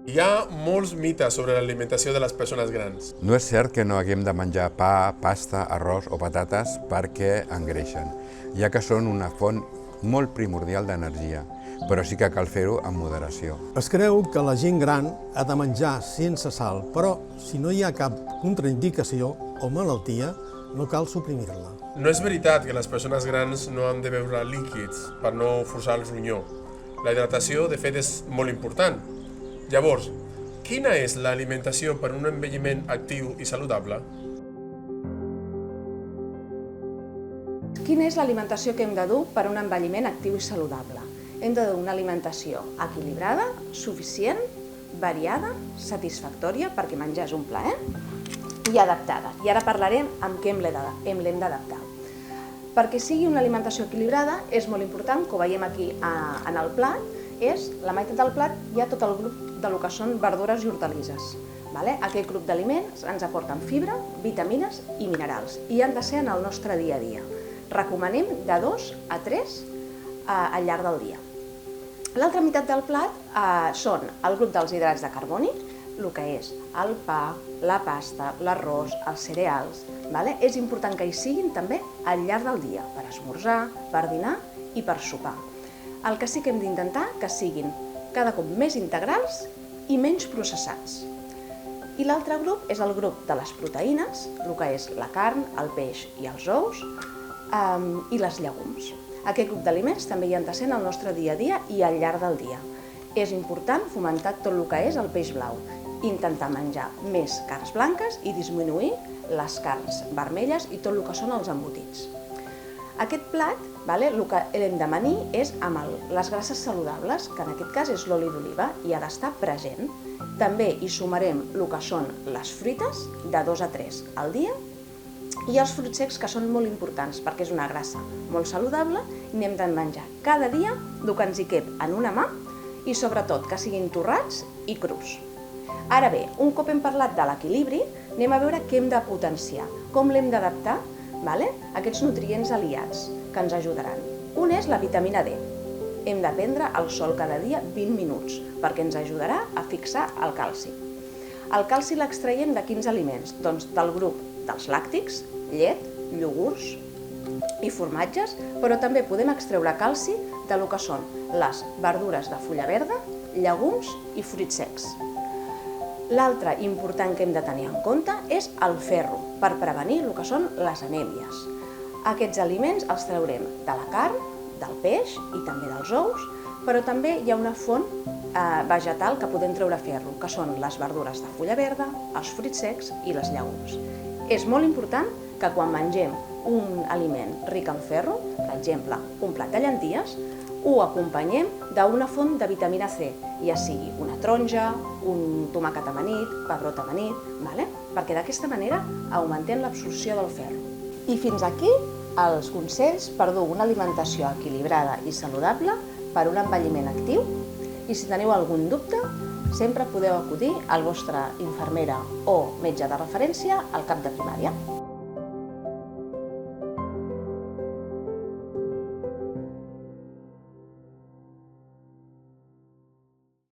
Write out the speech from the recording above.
Hi ha molts mites sobre l'alimentació de les persones grans. No és cert que no haguem de menjar pa, pasta, arròs o patates perquè engreixen, ja que són una font molt primordial d'energia, però sí que cal fer-ho amb moderació. Es creu que la gent gran ha de menjar sense sal, però si no hi ha cap contraindicació o malaltia, no cal suprimir-la. No és veritat que les persones grans no han de beure líquids per no forçar el ronyó. La hidratació, de fet, és molt important. Llavors, quina és l'alimentació per a un envelliment actiu i saludable? Quina és l'alimentació que hem de dur per a un envelliment actiu i saludable? Hem de dur una alimentació equilibrada, suficient, variada, satisfactòria, perquè menjar és un plaer, i adaptada. I ara parlarem amb què l'hem d'adaptar. Perquè sigui una alimentació equilibrada és molt important, que ho veiem aquí en el plat, és la meitat del plat hi ha tot el grup de lo que són verdures i hortalisses. Aquest grup d'aliments ens aporten fibra, vitamines i minerals i han de ser en el nostre dia a dia. Recomanem de 2 a 3 al llarg del dia. L'altra meitat del plat són el grup dels hidrats de carboni, el que és el pa, la pasta, l'arròs, els cereals. És important que hi siguin també al llarg del dia, per esmorzar, per dinar i per sopar. El que sí que hem d'intentar que siguin cada cop més integrals i menys processats. I l'altre grup és el grup de les proteïnes, el que és la carn, el peix i els ous, i les llegums. Aquest grup d'aliments també hi han de ser en el nostre dia a dia i al llarg del dia. És important fomentar tot el que és el peix blau, intentar menjar més carns blanques i disminuir les carns vermelles i tot el que són els embotits. Aquest plat, el que hem d'amanir és amb les grasses saludables, que en aquest cas és l'oli d'oliva, i ha d'estar present. També hi sumarem el que són les fruites, de 2 a 3 al dia, i els fruits secs, que són molt importants, perquè és una grassa molt saludable, i n'hem de menjar cada dia el que ens hi cap en una mà, i sobretot que siguin torrats i crus. Ara bé, un cop hem parlat de l'equilibri, anem a veure què hem de potenciar, com l'hem d'adaptar aquests nutrients aliats que ens ajudaran. Un és la vitamina D. Hem de prendre el sol cada dia 20 minuts perquè ens ajudarà a fixar el calci. El calci l'extraiem de quins aliments? Doncs del grup dels làctics, llet, iogurts i formatges, però també podem extreure calci del que són les verdures de fulla verda, llegums i fruits secs. L'altre important que hem de tenir en compte és el ferro, per prevenir el que són les anèmies. Aquests aliments els traurem de la carn, del peix i també dels ous, però també hi ha una font vegetal que podem treure ferro, que són les verdures de fulla verda, els fruits secs i les llegums. És molt important que quan mengem un aliment ric en ferro, per exemple, un plat de llenties, ho acompanyem d'una font de vitamina C, ja sigui una taronja, un tomàquet amanit, pebrot amanit, perquè d'aquesta manera augmentem l'absorció del ferro. I fins aquí els consells per dur una alimentació equilibrada i saludable per un envelliment actiu, i si teniu algun dubte, sempre podeu acudir al vostre infermera o metge de referència al cap de primària.